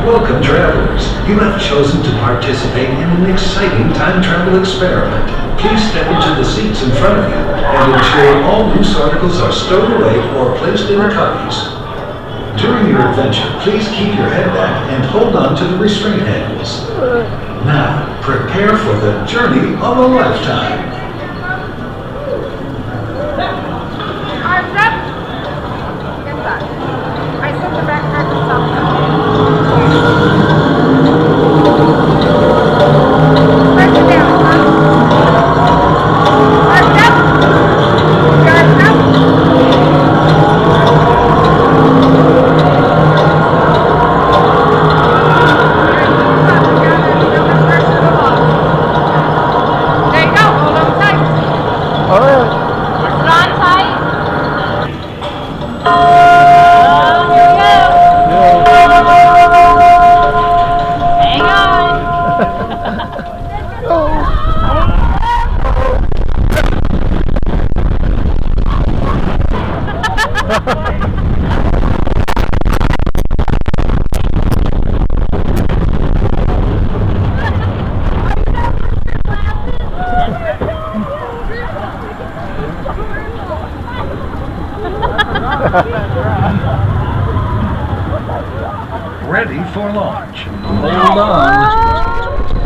Welcome, travelers. You have chosen to participate in an exciting time travel experiment. Please step into the seats in front of you and ensure all loose articles are stowed away or placed in the cubbies. During your adventure, please keep your head back and hold on to the restraint handles. Now, prepare for the journey of a lifetime. Arms up. Get back. I set the backpack and stop. Press it down, huh? Arms up. Your arms up. There you go. Hold on tight. All right. Press it on tight. Hang on. Ready for launch. Hold on.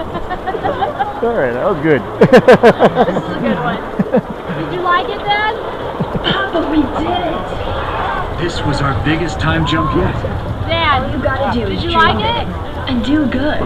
All right, that was good. This is a good one. Did you like it, Dad? Papa, we did it! This was our biggest time jump yet. Dad, All you gotta do did is you dream like it? and do good.